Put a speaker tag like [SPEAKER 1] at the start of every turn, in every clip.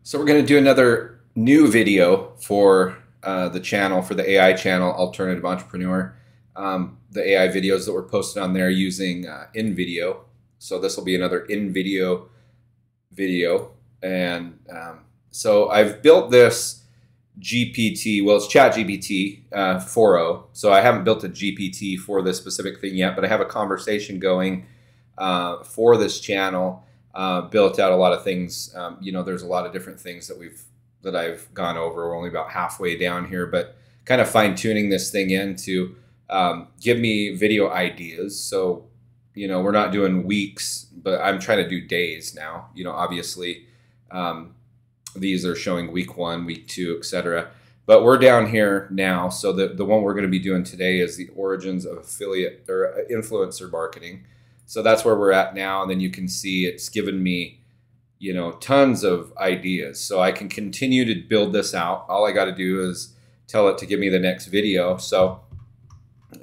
[SPEAKER 1] So we're going to do another new video for the channel, for the AI channel, Alternative Entrepreneur. The AI videos that were posted on there using inVideo. So this will be another inVideo video. And so I've built this GPT, well, it's ChatGPT 4.0. So I haven't built a GPT for this specific thing yet, but I have a conversation going for this channel. Built out a lot of things. There's a lot of different things that I've gone over. We're only about halfway down here, but kind of fine tuning this thing in to give me video ideas. So, we're not doing weeks, but I'm trying to do days now. Obviously, these are showing week 1, week 2, etc. But we're down here now. So the one we're going to be doing today is the origins of affiliate or influencer marketing. So that's where we're at now. And then you can see it's given me, tons of ideas. So I can continue to build this out. All I got to do is tell it to give me the next video. So,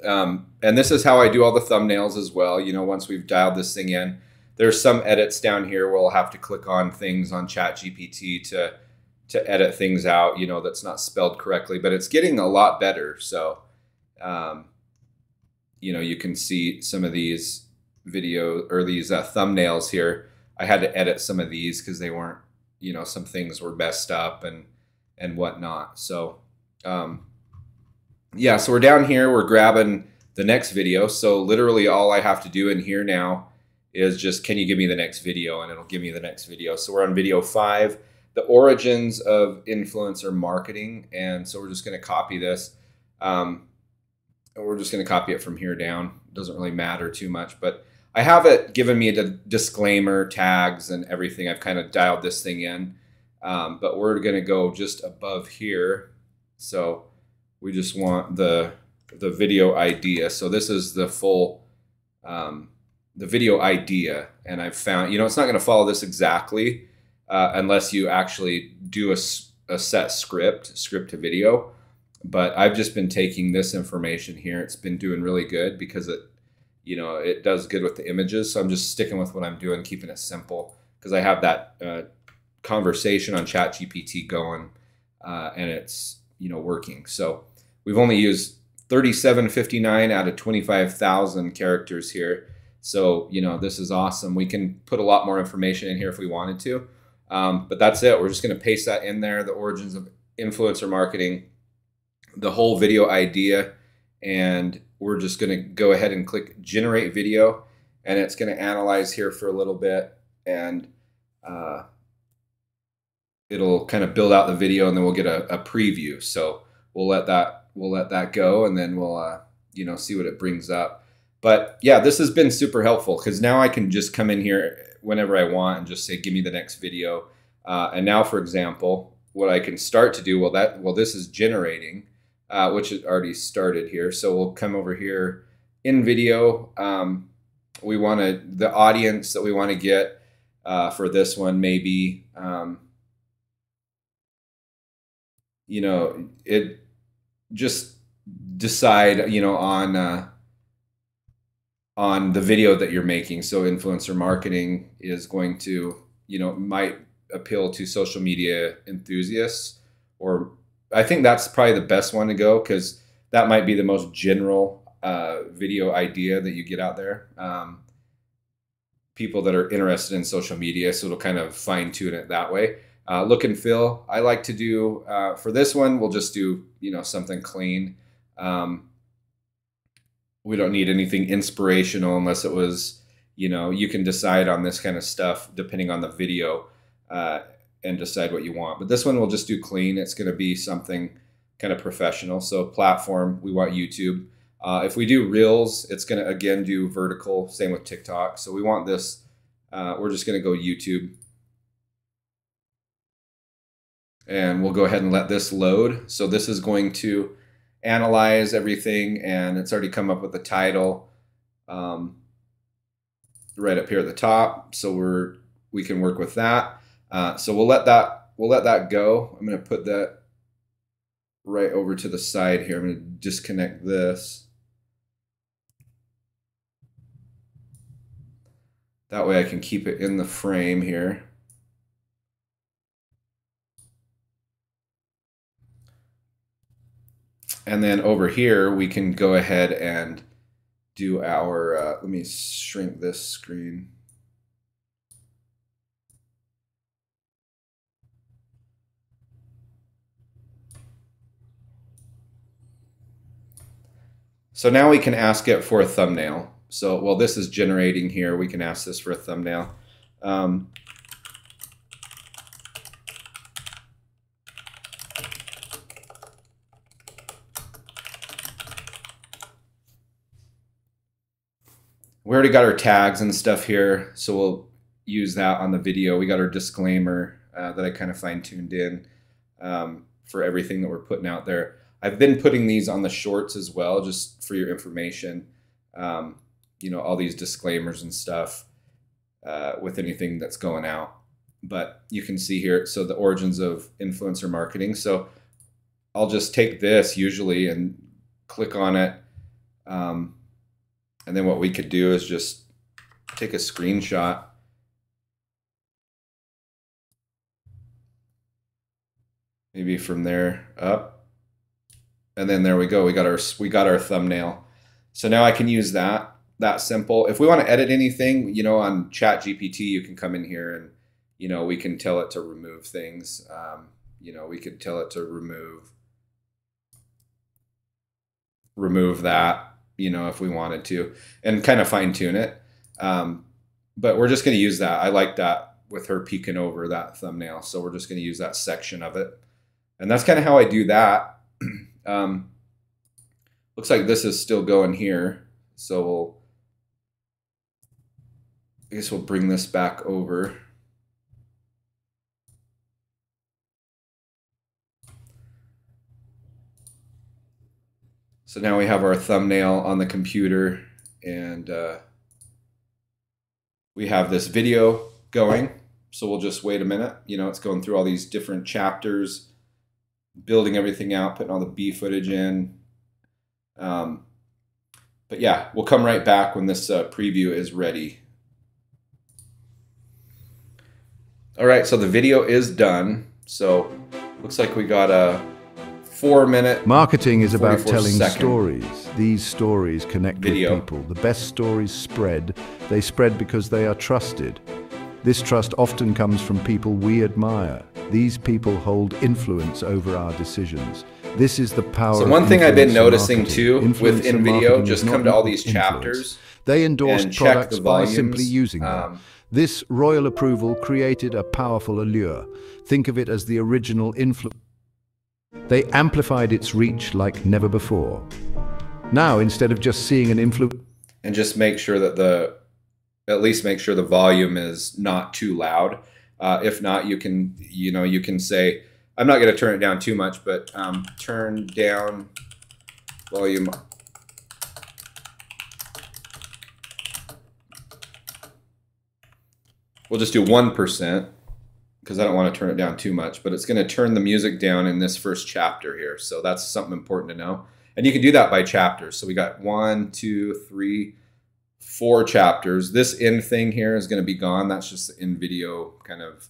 [SPEAKER 1] and this is how I do all the thumbnails as well. Once we've dialed this thing in, there's some edits down here where I'll have to click on things on ChatGPT to edit things out, that's not spelled correctly, but it's getting a lot better. So, you can see some of these video or these thumbnails here. I had to edit some of these because they weren't, some things were messed up and whatnot. So yeah, so we're down here, we're grabbing the next video. So literally all I have to do in here now is just, can you give me the next video? And it'll give me the next video. So we're on video 5, the origins of influencer marketing. And so we're just going to copy this. We're just going to copy it from here down. It doesn't really matter too much, but I have it given me a disclaimer, tags, and everything. I've kind of dialed this thing in, but we're going to go just above here. So we just want the video idea. So this is the full, the video idea. And I've found, it's not going to follow this exactly unless you actually do a set script to video. But I've just been taking this information here. It's been doing really good because it does good with the images. So I'm just sticking with what I'm doing, keeping it simple because I have that conversation on ChatGPT going and it's, working. So we've only used 3759 out of 25,000 characters here. So, this is awesome. We can put a lot more information in here if we wanted to. But that's it. We're just going to paste that in there, the origins of influencer marketing, the whole video idea, and we're just going to go ahead and click generate video, and it's going to analyze here for a little bit, and it'll kind of build out the video, and then we'll get a preview. So we'll let that go, and then we'll see what it brings up. But yeah, this has been super helpful because now I can just come in here whenever I want and just say, give me the next video. And now, for example, what I can start to do, this is generating, which it already started here. So we'll come over here in video. We want the audience that we want to get for this one, maybe, it just decide, on the video that you're making. So influencer marketing is going to, might appeal to social media enthusiasts, or I think that's probably the best one to go because that might be the most general video idea that you get out there. People that are interested in social media, so it'll kind of fine tune it that way. Look and feel, I like to do, for this one, we'll just do, something clean. We don't need anything inspirational unless it was, you can decide on this kind of stuff depending on the video and decide what you want. But this one we'll just do clean. It's going to be something kind of professional. So platform, we want YouTube. If we do Reels, it's going to, again, do vertical. Same with TikTok. So we want this, we're just going to go YouTube. And we'll go ahead and let this load. So this is going to analyze everything, and it's already come up with the title right up here at the top. So we can work with that. So we'll let that go. I'm going to put that right over to the side here. I'm going to disconnect this. That way I can keep it in the frame here. And then over here, we can go ahead and do our, let me shrink this screen. So now we can ask it for a thumbnail. So, well, this is generating here. We can ask this for a thumbnail. We already got our tags and stuff here, so we'll use that on the video. We got our disclaimer that I kind of fine-tuned in for everything that we're putting out there. I've been putting these on the shorts as well, just for your information. You know, all these disclaimers and stuff with anything that's going out. But you can see here, so the origins of influencer marketing. So I'll just take this usually and click on it. And then what we could do is just take a screenshot. Maybe from there up. And then there we go. We got our thumbnail. So now I can use that simple. If we want to edit anything, you know, on ChatGPT, you can come in here and, you know, we can tell it to remove things. You know, we could tell it to remove that, you know, if we wanted to, and kind of fine tune it. But we're just going to use that. I like that with her peeking over that thumbnail. So we're just going to use that section of it. And that's kind of how I do that. Looks like this is still going here. So I guess we'll bring this back over. So now we have our thumbnail on the computer, and we have this video going. So we'll just wait a minute. You know, it's going through all these different chapters, building everything out, putting all the B footage in. But yeah, we'll come right back when this preview is ready. All right, so the video is done. So looks like we got a 4-minute.
[SPEAKER 2] Marketing is about telling stories. These stories connect
[SPEAKER 1] video
[SPEAKER 2] with people. The best stories spread. They spread because they are trusted. This trust often comes from people we admire. These people hold influence over our decisions. This is the power.
[SPEAKER 1] So one thing I've been noticing
[SPEAKER 2] marketing.
[SPEAKER 1] too with inVideo, just come to all these chapters.
[SPEAKER 2] They endorse products
[SPEAKER 1] the
[SPEAKER 2] by simply using them. This royal approval created a powerful allure. Think of it as the original influence. They amplified its reach like never before. Now, instead of just seeing an influence,
[SPEAKER 1] and just make sure that at least make sure the volume is not too loud. If not, you can say, I'm not going to turn it down too much, but turn down volume. We'll just do 1%. Because I don't want to turn it down too much, but it's going to turn the music down in this first chapter here. So that's something important to know. And you can do that by chapters. So we got 1, 2, 3, 4 chapters. This in thing here is going to be gone. That's just the inVideo kind of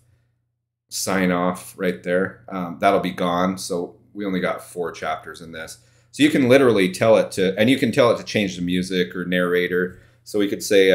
[SPEAKER 1] sign off right there. That'll be gone. So we only got 4 chapters in this. So you can literally tell it to, and you can tell it to change the music or narrator. So we could say,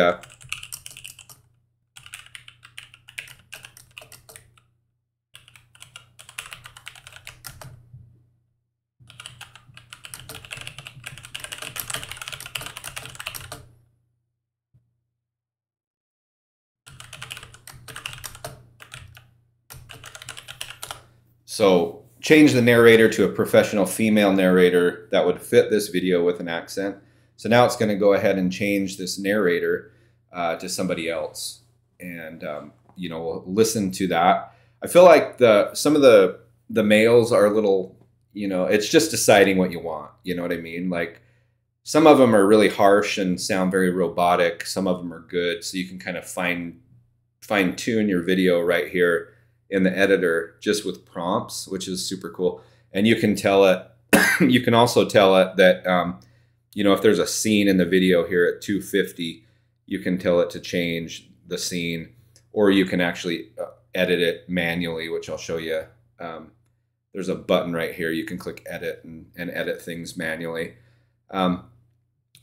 [SPEAKER 1] so change the narrator to a professional female narrator that would fit this video with an accent. So now it's going to go ahead and change this narrator to somebody else. And, you know, we'll listen to that. I feel like some of the males are a little, you know, it's just deciding what you want. You know what I mean? Like some of them are really harsh and sound very robotic. Some of them are good. So you can kind of fine tune your video right here in the editor just with prompts, which is super cool. And you can tell it, you can also tell it that, you know, if there's a scene in the video here at 250, you can tell it to change the scene, or you can actually edit it manually, which I'll show you there's a button right here. You can click edit and edit things manually. But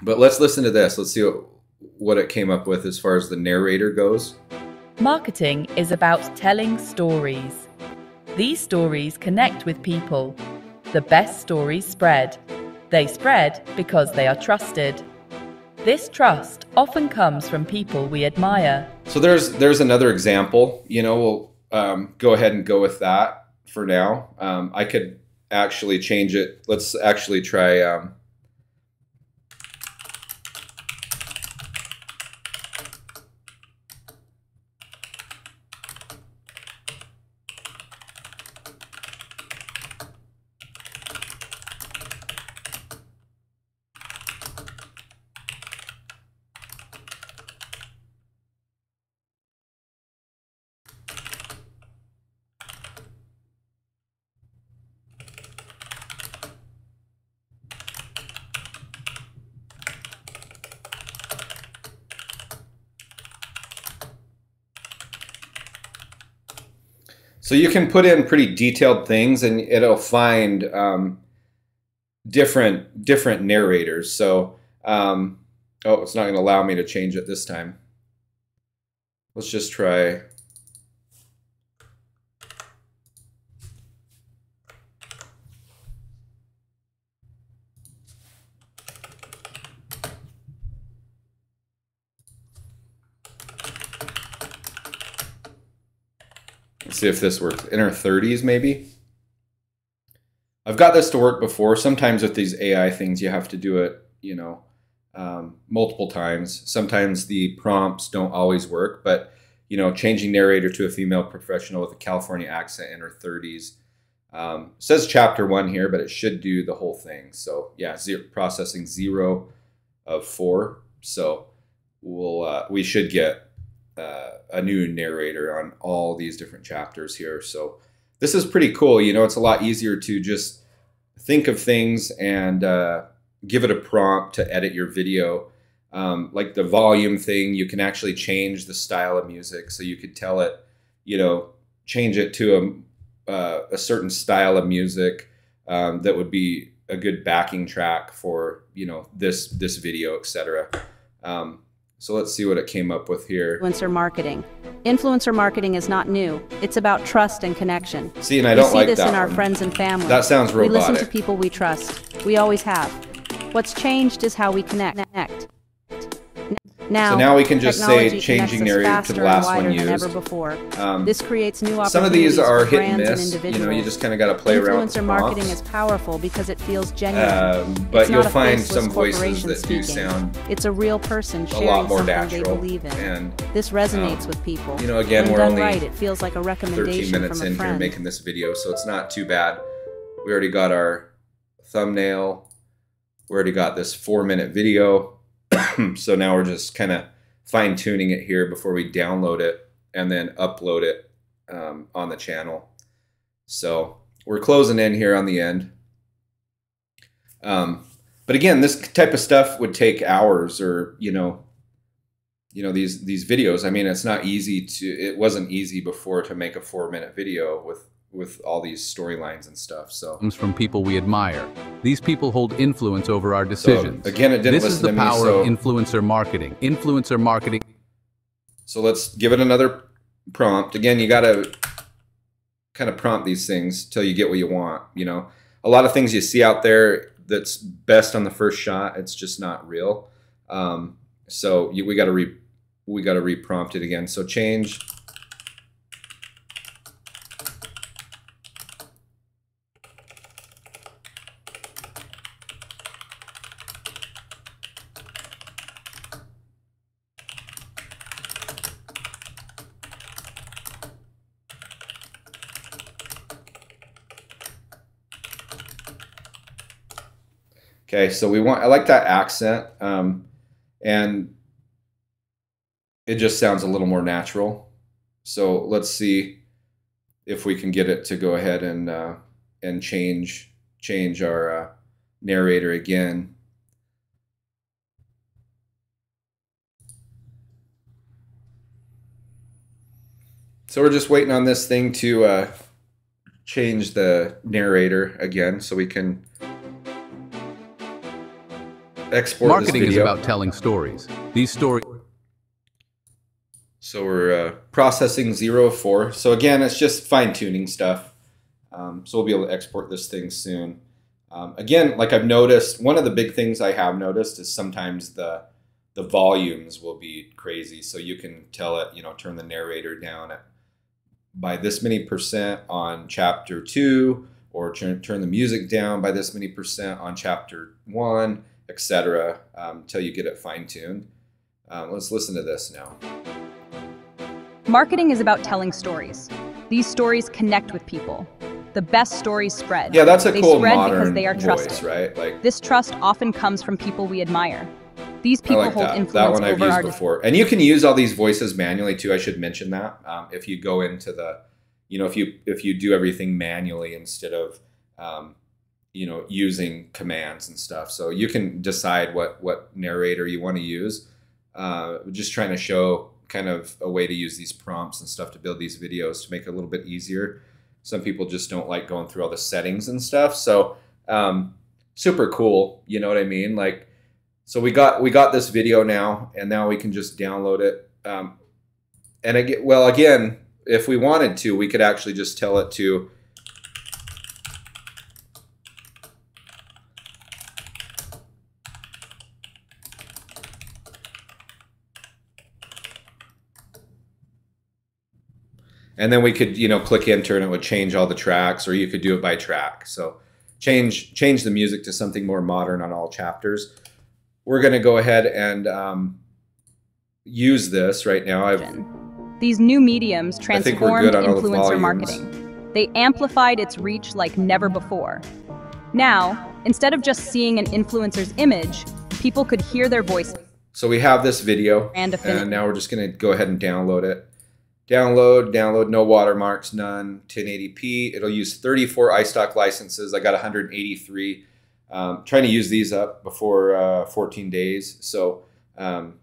[SPEAKER 1] let's listen to this. Let's see what it came up with as far as the narrator goes.
[SPEAKER 3] Marketing is about telling stories. These stories connect with people. The best stories spread. They spread because they are trusted. This trust often comes from people we admire.
[SPEAKER 1] So there's another example. We'll go ahead and go with that for now. I could actually change it. Let's actually try. So you can put in pretty detailed things, and it'll find different narrators. So, oh, it's not going to allow me to change it this time. Let's just try. Let's see if this works. In our 30s, maybe. I've got this to work before. Sometimes with these AI things, you have to do it, multiple times. Sometimes the prompts don't always work, but changing narrator to a female professional with a California accent in her 30s. Says chapter 1 here, but it should do the whole thing. So yeah, processing 0 of 4. So we should get a new narrator on all these different chapters here. So this is pretty cool. It's a lot easier to just think of things and give it a prompt to edit your video. Like the volume thing, you can actually change the style of music. So you could tell it, change it to a certain style of music that would be a good backing track for, this video, etc. So let's see what it came up with here.
[SPEAKER 4] Influencer marketing. Influencer marketing is not new. It's about trust and connection.
[SPEAKER 1] See, and I don't like that.
[SPEAKER 4] We see this in our friends and family.
[SPEAKER 1] That sounds robotic.
[SPEAKER 4] We listen to people we trust. We always have. What's changed is how we connect.
[SPEAKER 1] Now we can just say changing narrator to the last one used.
[SPEAKER 4] Ever before. This creates new opportunities.
[SPEAKER 1] Some of these are hit and miss.
[SPEAKER 4] And
[SPEAKER 1] you just kind of got to play around with
[SPEAKER 4] the
[SPEAKER 1] prompts.
[SPEAKER 4] Influencer marketing is powerful because it feels genuine.
[SPEAKER 1] But you'll find some voices that do sound
[SPEAKER 4] it's a real person
[SPEAKER 1] a
[SPEAKER 4] sharing
[SPEAKER 1] lot more
[SPEAKER 4] something
[SPEAKER 1] natural.
[SPEAKER 4] they believe in.
[SPEAKER 1] And
[SPEAKER 4] this resonates with people.
[SPEAKER 1] Again,
[SPEAKER 4] when
[SPEAKER 1] we're
[SPEAKER 4] done
[SPEAKER 1] only
[SPEAKER 4] right, it feels like a
[SPEAKER 1] 13
[SPEAKER 4] recommendation
[SPEAKER 1] minutes
[SPEAKER 4] from a
[SPEAKER 1] in
[SPEAKER 4] friend.
[SPEAKER 1] here making this video, so it's not too bad. We already got our thumbnail. We already got this 4-minute video. So now we're just kind of fine-tuning it here before we download it and then upload it on the channel. So we're closing in here on the end. But again, this type of stuff would take hours, or these videos. I mean, it's not easy it wasn't easy before to make a 4-minute video with all these storylines and stuff. So
[SPEAKER 5] comes from people we admire. These people hold influence over our decisions.
[SPEAKER 1] So, again, it didn't listen to me.
[SPEAKER 5] This is the power of influencer marketing. Influencer marketing.
[SPEAKER 1] So let's give it another prompt. Again, you got to kind of prompt these things till you get what you want. A lot of things you see out there that's best on the first shot, it's just not real. So we got to re-prompt it again. So change. Okay, so I like that accent, and it just sounds a little more natural. So let's see if we can get it to go ahead and change our narrator again. So we're just waiting on this thing to change the narrator again so we can export
[SPEAKER 5] Marketing
[SPEAKER 1] this
[SPEAKER 5] is
[SPEAKER 1] video.
[SPEAKER 5] about telling stories. These stories.
[SPEAKER 1] So we're processing 0 of 4. So again, it's just fine-tuning stuff. So we'll be able to export this thing soon. Again, like I've noticed, one of the big things I have noticed is sometimes the volumes will be crazy. So you can tell it, turn the narrator down by this many percent on chapter 2, or turn the music down by this many percent on chapter 1, etc. Until you get it fine-tuned. Let's listen to this now.
[SPEAKER 4] Marketing is about telling stories. These stories connect with people. The best stories spread.
[SPEAKER 1] Yeah, that's a
[SPEAKER 4] They
[SPEAKER 1] cool
[SPEAKER 4] spread
[SPEAKER 1] modern
[SPEAKER 4] because they are
[SPEAKER 1] voice,
[SPEAKER 4] trusted.
[SPEAKER 1] right? Like,
[SPEAKER 4] this trust often comes from people we admire. These people
[SPEAKER 1] I like
[SPEAKER 4] hold
[SPEAKER 1] that.
[SPEAKER 4] influence
[SPEAKER 1] That one I've
[SPEAKER 4] over
[SPEAKER 1] used
[SPEAKER 4] our
[SPEAKER 1] before. And you can use all these voices manually too. I should mention that. If you go into the, if you do everything manually instead of, using commands and stuff. So you can decide what narrator you want to use. Just trying to show kind of a way to use these prompts and stuff to build these videos to make it a little bit easier. Some people just don't like going through all the settings and stuff. So super cool. You know what I mean? Like, so we got this video now, and now we can just download it. And again, if we wanted to, we could actually just tell it to and then we could, click enter and it would change all the tracks, or you could do it by track. So change the music to something more modern on all chapters. We're going to go ahead and use this right now.
[SPEAKER 4] These new mediums transformed influencer
[SPEAKER 1] volumes.
[SPEAKER 4] marketing. They amplified its reach like never before. Now, instead of just seeing an influencer's image, people could hear their voice.
[SPEAKER 1] So we have this video, and now we're just going to go ahead and download it. Download, no watermarks, none, 1080p. It'll use 34 iStock licenses. I got 183. Trying to use these up before 14 days. So, again,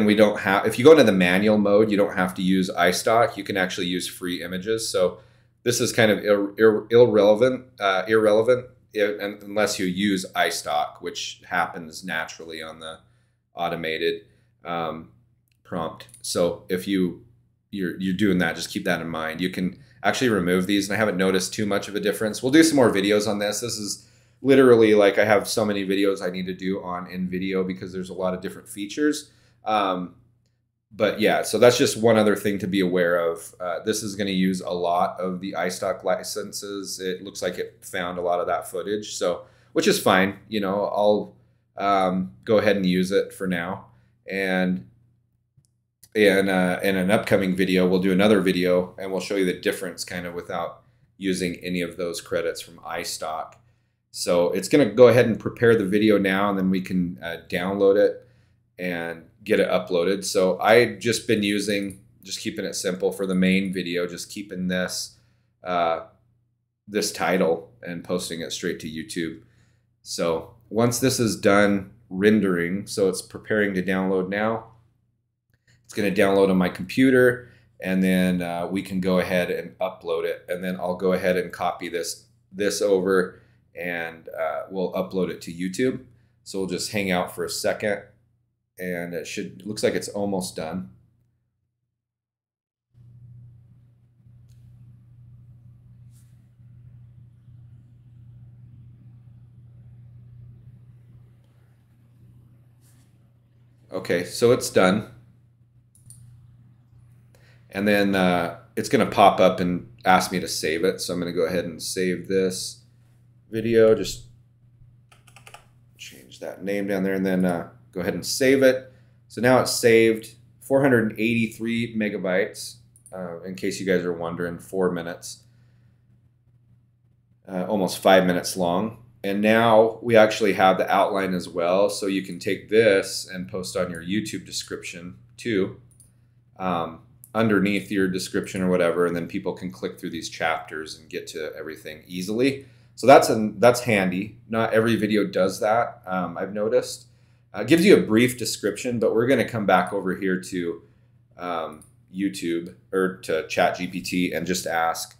[SPEAKER 1] we don't have, if you go into the manual mode, you don't have to use iStock. You can actually use free images. So this is kind of irrelevant unless you use iStock, which happens naturally on the automated prompt. So if you're doing that, just keep that in mind. You can actually remove these, and I haven't noticed too much of a difference. We'll do some more videos on this. This is literally like I have so many videos I need to do on inVideo because there's a lot of different features. But yeah, so that's just one other thing to be aware of. This is going to use a lot of the iStock licenses. It looks like it found a lot of that footage, so which is fine. I'll go ahead and use it for now. And in an upcoming video, we'll do another video and we'll show you the difference kind of without using any of those credits from iStock. So it's going to go ahead and prepare the video now, and then we can download it and get it uploaded. So I've just been just keeping it simple for the main video, just keeping this this title and posting it straight to YouTube. So once this is done rendering, so it's preparing to download now, it's going to download on my computer, and then we can go ahead and upload it. And then I'll go ahead and copy this over, and we'll upload it to YouTube. So we'll just hang out for a second, and it looks like it's almost done. Okay, so it's done. And then it's going to pop up and ask me to save it. So I'm going to go ahead and save this video. Just change that name down there, and then go ahead and save it. So now it's saved, 483 megabytes. In case you guys are wondering, 4 minutes. Almost 5 minutes long. And now we actually have the outline as well. So you can take this and post on your YouTube description too. Underneath your description or whatever, and then people can click through these chapters and get to everything easily. So that's handy. Not every video does that, I've noticed. It gives you a brief description, but we're going to come back over here to YouTube or to ChatGPT and just ask,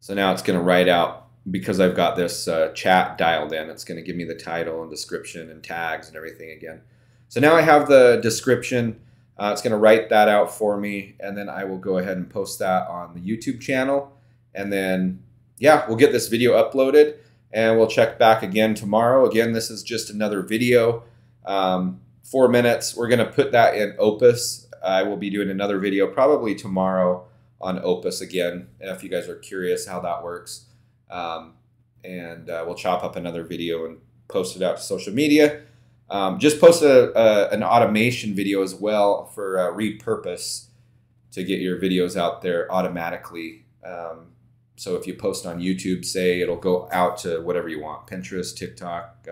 [SPEAKER 1] So now it's going to write out, because I've got this chat dialed in, it's going to give me the title and description and tags and everything again. So now I have the description. It's going to write that out for me, and then I will go ahead and post that on the YouTube channel. And then, yeah, we'll get this video uploaded, and we'll check back again tomorrow. Again, this is just another video, 4 minutes. We're going to put that in Opus. I will be doing another video probably tomorrow on Opus again, if you guys are curious how that works. We'll chop up another video and post it out to social media. Just post an automation video as well for repurpose to get your videos out there automatically. So if you post on YouTube, say, it'll go out to whatever you want, Pinterest, TikTok,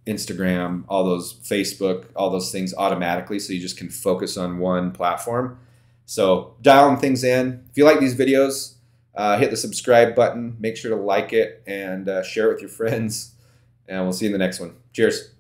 [SPEAKER 1] Instagram, all those, Facebook, all those things automatically. So you just can focus on one platform. So dialing things in. If you like these videos, hit the subscribe button. Make sure to like it and share it with your friends. And we'll see you in the next one. Cheers.